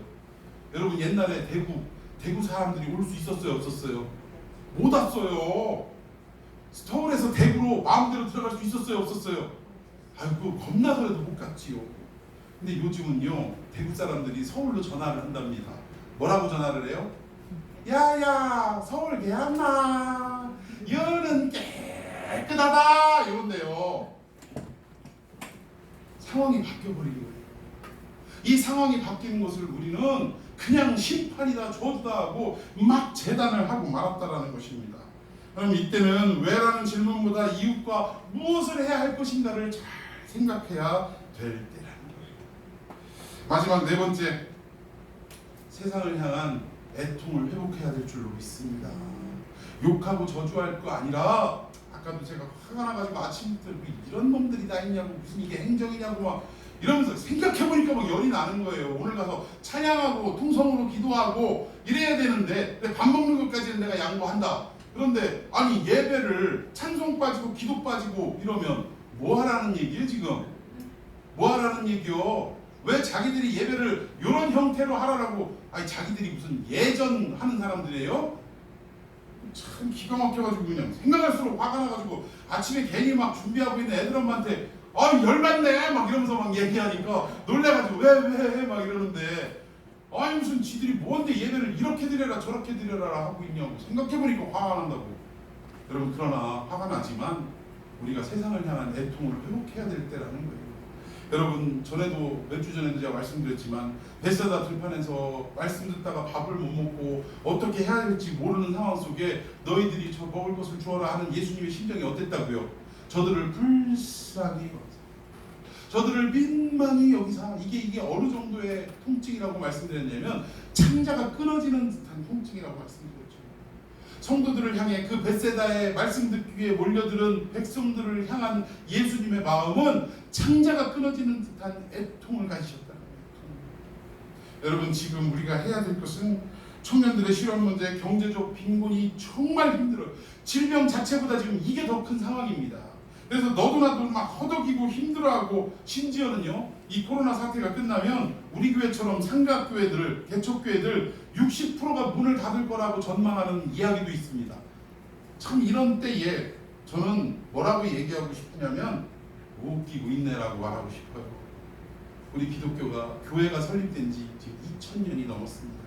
여러분 옛날에 대구 사람들이 올 수 있었어요, 없었어요? 못 왔어요. 서울에서 대구로 마음대로 들어갈 수 있었어요, 없었어요? 아이고 겁나서라도 못 갔지요. 근데 요즘은요 대구 사람들이 서울로 전화를 한답니다. 뭐라고 전화를 해요? 야야 서울 개안나 여는 깨끗하다 이런데요. 상황이 바뀌어버린 거예요. 이 상황이 바뀌는 것을 우리는 그냥 심판이다 저주다 하고 막 재단을 하고 말았다라는 것입니다. 그럼 이때는 왜라는 질문보다 이웃과 무엇을 해야 할 것인가를 잘 생각해야 될 때라는 거예요. 마지막 네 번째, 세상을 향한 애통을 회복해야 될 줄로 믿습니다. 욕하고 저주할 거 아니라, 아까도 제가 화가 나가지고 아침부터 이런 놈들이 다 있냐고, 무슨 이게 행정이냐고 막 이러면서 생각해보니까 막 열이 나는 거예요. 오늘 가서 찬양하고 통성으로 기도하고 이래야 되는데 밥 먹는 것까지는 내가 양보한다. 그런데 아니 예배를 찬송 빠지고 기도 빠지고 이러면 뭐 하라는 얘기예요 지금? 뭐 하라는 얘기요? 왜 자기들이 예배를 이런 형태로 하라고? 아니 자기들이 무슨 예전 하는 사람들이에요? 참 기가 막혀가지고 그냥 생각할수록 화가 나가지고 아침에 괜히 막 준비하고 있는 애들 엄마한테 열받네 막 이러면서 막 얘기하니까 놀래가지고 왜 막 이러는데, 아니 무슨 지들이 뭔데 예배를 이렇게 드려라 저렇게 드려라 하고 있냐고 생각해보니까 화가 난다고. 여러분 그러나 화가 나지만 우리가 세상을 향한 애통을 회복해야 될 때라는 거예요. 여러분 전에도 몇 주 전에도 제가 말씀드렸지만 베세다 들판에서 말씀 듣다가 밥을 못 먹고 어떻게 해야 될지 모르는 상황 속에 너희들이 저 먹을 것을 주어라 하는 예수님의 심정이 어땠다고요? 저들을 불쌍히 여기사, 저들을 민망히 여기사. 이게 어느 정도의 통증이라고 말씀드렸냐면 창자가 끊어지는 듯한 통증이라고 말씀드렸죠. 성도들을 향해 그 벳세다의 말씀 듣기 위해 몰려들은 백성들을 향한 예수님의 마음은 창자가 끊어지는 듯한 애통을 가지셨다는 거예요. 여러분 지금 우리가 해야 될 것은 청년들의 실업 문제, 경제적 빈곤이 정말 힘들어요. 질병 자체보다 지금 이게 더 큰 상황입니다. 그래서 너도 나도 막 허덕이고 힘들어하고, 심지어는요 이 코로나 사태가 끝나면 우리 교회처럼 삼각교회들, 개척교회들 60%가 문을 닫을 거라고 전망하는 이야기도 있습니다. 참 이런 때에 저는 뭐라고 얘기하고 싶으냐면 웃기고 있네라고 말하고 싶어요. 우리 기독교가, 교회가 설립된 지 지금 2000년이 넘었습니다.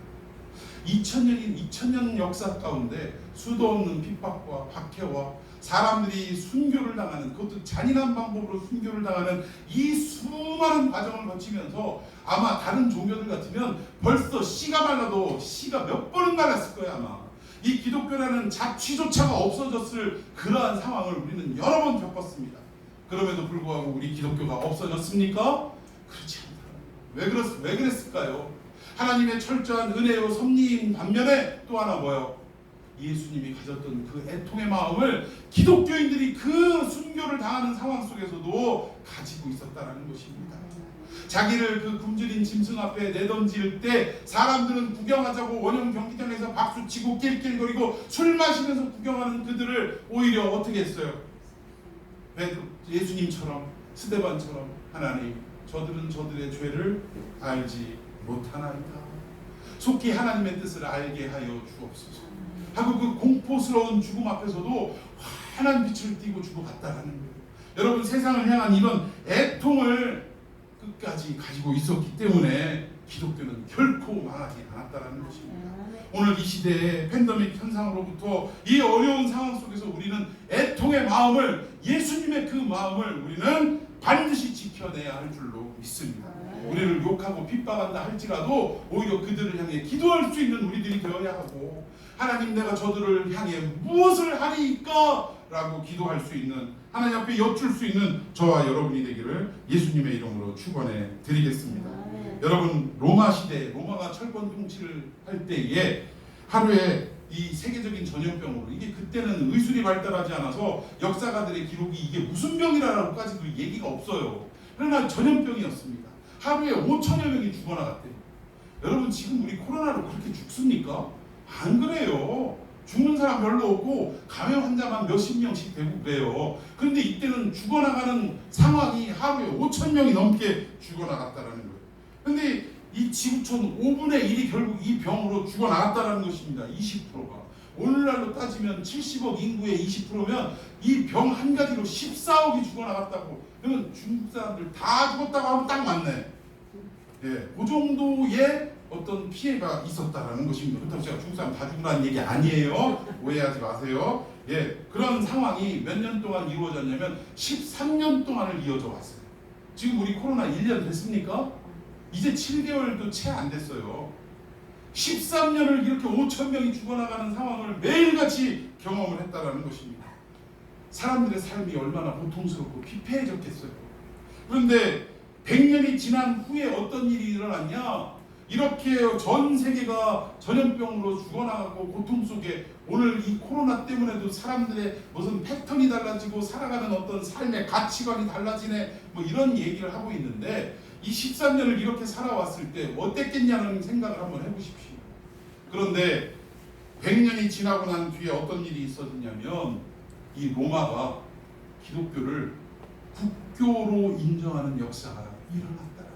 2000년 역사 가운데 수도 없는 핍박과 박해와 사람들이 순교를 당하는, 그것도 잔인한 방법으로 순교를 당하는 이 수많은 과정을 거치면서 아마 다른 종교들 같으면 벌써 씨가 말라도 씨가 몇 번은 말랐을 거예요. 아마 이 기독교라는 자취조차가 없어졌을 그러한 상황을 우리는 여러 번 겪었습니다. 그럼에도 불구하고 우리 기독교가 없어졌습니까? 그렇지 않다. 왜 그랬을까요? 하나님의 철저한 은혜요 섭리인 반면에 또 하나 뭐요? 예수님이 가졌던 그 애통의 마음을 기독교인들이 그 순교를 당하는 상황 속에서도 가지고 있었다는 것입니다. 자기를 그 굶주린 짐승 앞에 내던질 때 사람들은 구경하자고 원형 경기장에서 박수치고 낄낄거리고 술 마시면서 구경하는 그들을 오히려 어떻게 했어요? 예수님처럼 스데반처럼 하나님 저들은 저들의 죄를 알지 못하나이다. 속히 하나님의 뜻을 알게 하여 주옵소서 하고 그 공포스러운 죽음 앞에서도 환한 빛을 띠고 죽어갔다라는 거예요. 여러분 세상을 향한 이런 애통을 끝까지 가지고 있었기 때문에 기독교는 결코 망하지 않았다는 것입니다. 오늘 이 시대의 팬데믹 현상으로부터 이 어려운 상황 속에서 우리는 애통의 마음을 예수님의 그 마음을 우리는 반드시 지켜내야 할 줄로 믿습니다. 우리를 욕하고 핍박한다 할지라도 오히려 그들을 향해 기도할 수 있는 우리들이 되어야 하고 하나님 내가 저들을 향해 무엇을 하리이까? 라고 기도할 수 있는 하나님 앞에 여쭐 수 있는 저와 여러분이 되기를 예수님의 이름으로 축원해 드리겠습니다. 여러분 로마 시대 로마가 철권 통치를 할 때에 하루에 이 세계적인 전염병으로 이게 그때는 의술이 발달하지 않아서 역사가들의 기록이 이게 무슨 병이라고까지도 얘기가 없어요. 그러나 전염병이었습니다. 하루에 5천여 명이 죽어나갔대요. 여러분 지금 우리 코로나로 그렇게 죽습니까? 안 그래요. 죽는 사람 별로 없고 감염 환자만 몇십 명씩 되고 그래요. 그런데 이때는 죽어나가는 상황이 하루에 5천 명이 넘게 죽어나갔다는 거예요. 그런데 이 지구촌 5분의 1이 결국 이 병으로 죽어나갔다는 것입니다. 20%가. 오늘날로 따지면 70억 인구의 20%면 이 병 한 가지로 14억이 죽어나갔다고. 그러면 중국 사람들 다 죽었다고 하면 딱 맞네. 예, 그 정도의 어떤 피해가 있었다라는 것입니다. 그렇다고 제가 중국 사람 다 죽으라는 얘기 아니에요. 오해하지 마세요. 예, 그런 상황이 몇 년 동안 이루어졌냐면 13년 동안을 이어져 왔어요. 지금 우리 코로나 1년 됐습니까? 이제 7개월도 채 안 됐어요. 13년을 이렇게 5천 명이 죽어나가는 상황을 매일같이 경험을 했다라는 것입니다. 사람들의 삶이 얼마나 고통스럽고 피폐해졌겠어요. 그런데 100년이 지난 후에 어떤 일이 일어났냐? 이렇게 전 세계가 전염병으로 죽어나가고 고통 속에 오늘 이 코로나 때문에도 사람들의 무슨 패턴이 달라지고 살아가는 어떤 삶의 가치관이 달라지네 뭐 이런 얘기를 하고 있는데 이 13년을 이렇게 살아왔을 때 어땠겠냐는 생각을 한번 해보십시오. 그런데 100년이 지나고 난 뒤에 어떤 일이 있었냐면 이 로마가 기독교를 국교로 인정하는 역사가 일어났다는 거예요.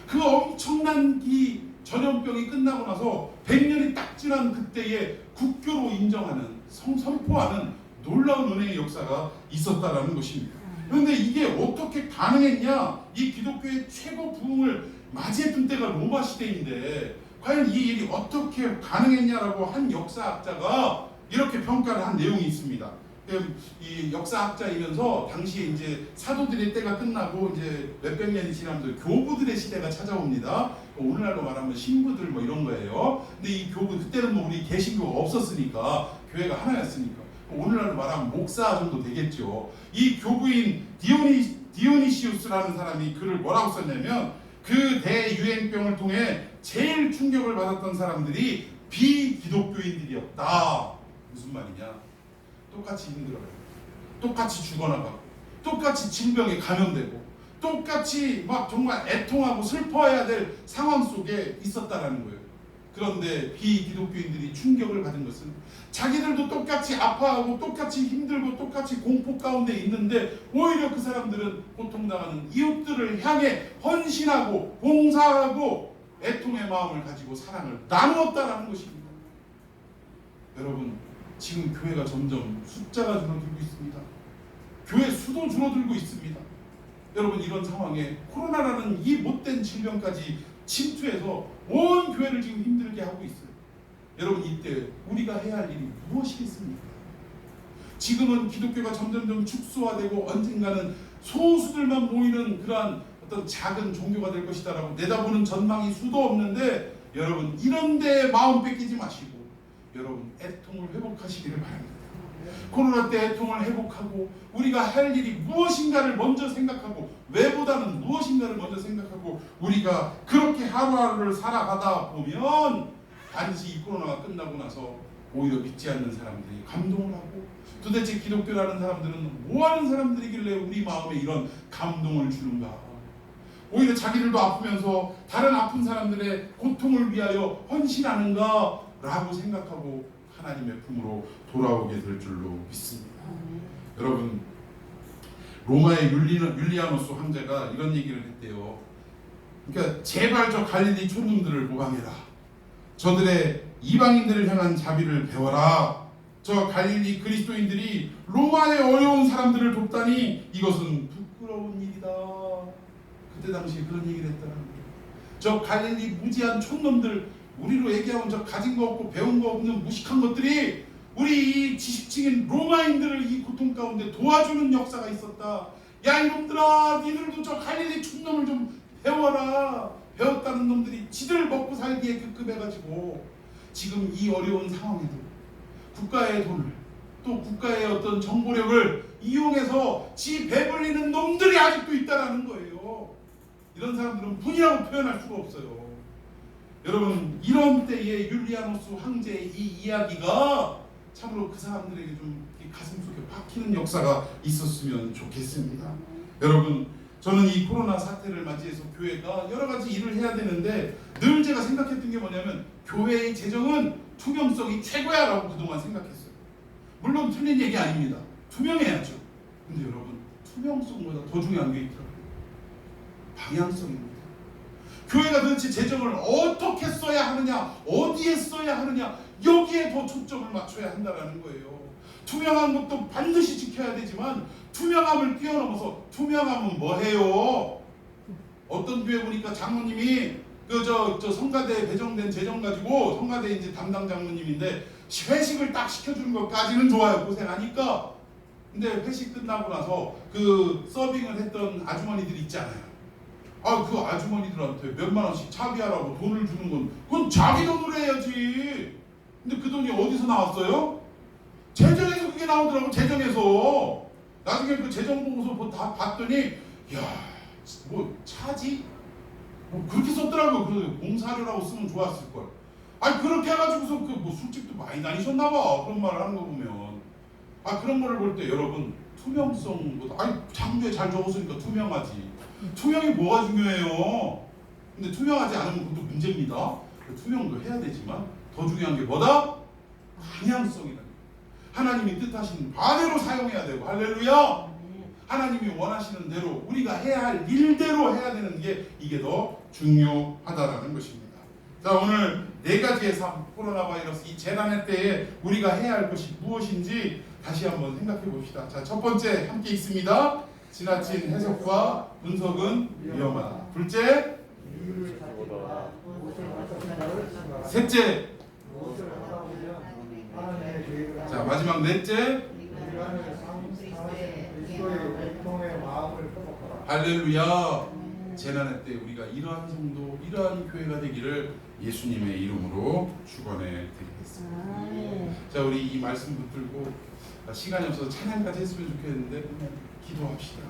그 엄청난 이 전염병이 끝나고 나서 100년이 딱 지난 그때에 국교로 인정하는 선포하는 놀라운 은혜의 역사가 있었다라는 것입니다. 그런데 이게 어떻게 가능했냐? 이 기독교의 최고 부흥을 맞이했던 때가 로마 시대인데 과연 이 일이 어떻게 가능했냐라고 한 역사학자가 이렇게 평가를 한 내용이 있습니다. 이 역사학자이면서 당시에 이제 사도들의 때가 끝나고 이제 몇백 년이 지나면서 교부들의 시대가 찾아옵니다. 오늘날로 말하면 신부들 뭐 이런 거예요. 근데 이 교부 그때는 뭐 우리 개신교가 없었으니까 교회가 하나였으니까 오늘날로 말하면 목사 정도 되겠죠. 이 교부인 디오니시우스라는 사람이 글을 뭐라고 썼냐면 그 대유행병을 통해 제일 충격을 받았던 사람들이 비기독교인들이었다. 무슨 말이냐? 똑같이 힘들어요. 똑같이 죽어나가고 똑같이 질병에 감염되고 똑같이 막 정말 애통하고 슬퍼해야 될 상황 속에 있었다라는 거예요. 그런데 비기독교인들이 충격을 받은 것은 자기들도 똑같이 아파하고 똑같이 힘들고 똑같이 공포 가운데 있는데 오히려 그 사람들은 고통당하는 이웃들을 향해 헌신하고 봉사하고 애통의 마음을 가지고 사랑을 나누었다라는 것입니다. 여러분 지금 교회가 점점 숫자가 줄어들고 있습니다. 교회 수도 줄어들고 있습니다. 여러분 이런 상황에 코로나라는 이 못된 질병까지 침투해서 온 교회를 지금 힘들게 하고 있어요. 여러분 이때 우리가 해야 할 일이 무엇이겠습니까? 지금은 기독교가 점점점 축소화되고 언젠가는 소수들만 모이는 그러한 어떤 작은 종교가 될 것이다라고 내다보는 전망이 수도 없는데 여러분 이런 데 마음 뺏기지 마시고 여러분 애통을 회복하시기를 바랍니다. 코로나 때 애통을 회복하고 우리가 할 일이 무엇인가를 먼저 생각하고 왜보다는 무엇인가를 먼저 생각하고 우리가 그렇게 하루하루를 살아가다 보면 반드시 이 코로나가 끝나고 나서 오히려 믿지 않는 사람들이 감동을 하고 도대체 기독교라는 사람들은 뭐하는 사람들이길래 우리 마음에 이런 감동을 주는가. 오히려 자기들도 아프면서 다른 아픈 사람들의 고통을 위하여 헌신하는가 라고 생각하고 하나님의 품으로 돌아오게 될 줄로 믿습니다. 여러분, 로마의 율리아노스 황제가 이런 얘기를 했대요. 그러니까 제발 저 갈릴리 촌놈들을 모방해라. 저들의 이방인들을 향한 자비를 배워라. 저 갈릴리 그리스도인들이 로마의 어려운 사람들을 돕다니 이것은 부끄러운 일이다. 그때 당시에 그런 얘기를 했다는 거예요. 저 갈릴리 무지한 촌놈들, 우리로 얘기하면 저 가진 거 없고 배운 거 없는 무식한 것들이 우리 이 지식층인 로마인들을 이 고통 가운데 도와주는 역사가 있었다. 야 이놈들아, 니들도 저 갈릴리 촌놈을 좀 배워라. 배웠다는 놈들이 지들 먹고 살기에 급급해가지고 지금 이 어려운 상황에도 국가의 돈을 또 국가의 어떤 정보력을 이용해서 지 배불리는 놈들이 아직도 있다라는 거예요. 이런 사람들은 분이라고 표현할 수가 없어요. 여러분, 이런 때에 율리아노스 황제의 이 이야기가 참으로 그 사람들에게 좀 가슴속에 박히는 역사가 있었으면 좋겠습니다. 여러분, 저는 이 코로나 사태를 맞이해서 교회가 여러 가지 일을 해야 되는데 늘 제가 생각했던 게 뭐냐면 교회의 재정은 투명성이 최고야라고 그동안 생각했어요. 물론 틀린 얘기 아닙니다. 투명해야죠. 근데 여러분, 투명성보다 더 중요한 게 있더라고요. 방향성입니다. 교회가 도대체 재정을 어떻게 써야 하느냐, 어디에 써야 하느냐, 여기에 더 초점을 맞춰야 한다는 거예요. 투명한 것도 반드시 지켜야 되지만 투명함을 뛰어넘어서 투명함은 뭐해요? 어떤 교회 보니까 장로님이 저 성가대에 배정된 재정 가지고 성가대 이제 담당 장로님인데 회식을 딱 시켜주는 것까지는 좋아요. 고생하니까. 근데 회식 끝나고 나서 그 서빙을 했던 아주머니들 있잖아요. 그 아주머니들한테 몇만 원씩 차비하라고 돈을 주는 건 그건 자기 돈으로 해야지. 근데 그 돈이 어디서 나왔어요? 재정에서 그게 나오더라고. 재정에서. 나중에 그 재정 보고서 뭐 다 봤더니 뭐 차지? 뭐 그렇게 썼더라고요. 그 공사료라고 쓰면 좋았을 걸. 그렇게 해가지고서 그 뭐 술집도 많이 다니셨나봐. 그런 말을 하는 거 보면. 그런 거를 볼 때 여러분, 투명성보다 장부에 잘 적었으니까 투명하지. 투명이 뭐가 중요해요? 근데 투명하지 않으면 그것도 문제입니다. 투명도 해야 되지만 더 중요한 게 뭐다? 방향성이다. 하나님이 뜻하신 바대로 사용해야 되고, 할렐루야! 하나님이 원하시는 대로 우리가 해야 할 일대로 해야 되는 게 이게 더 중요하다라는 것입니다. 자, 오늘 네 가지의 삶, 코로나 바이러스 이 재난의 때에 우리가 해야 할 것이 무엇인지 다시 한번 생각해 봅시다. 자, 첫 번째 함께 있습니다. 지나친 해석과 분석은 위험하다. 둘째, 셋째, 자 마지막 넷째, 할렐루야. 재난의 때 우리가 이러한 성도, 이러한 교회가 되기를 예수님의 이름으로 축원해 드리겠습니다. 자, 우리 이 말씀 붙들고 시간이 없어서 찬양까지 했으면 좋겠는데 기도합시다.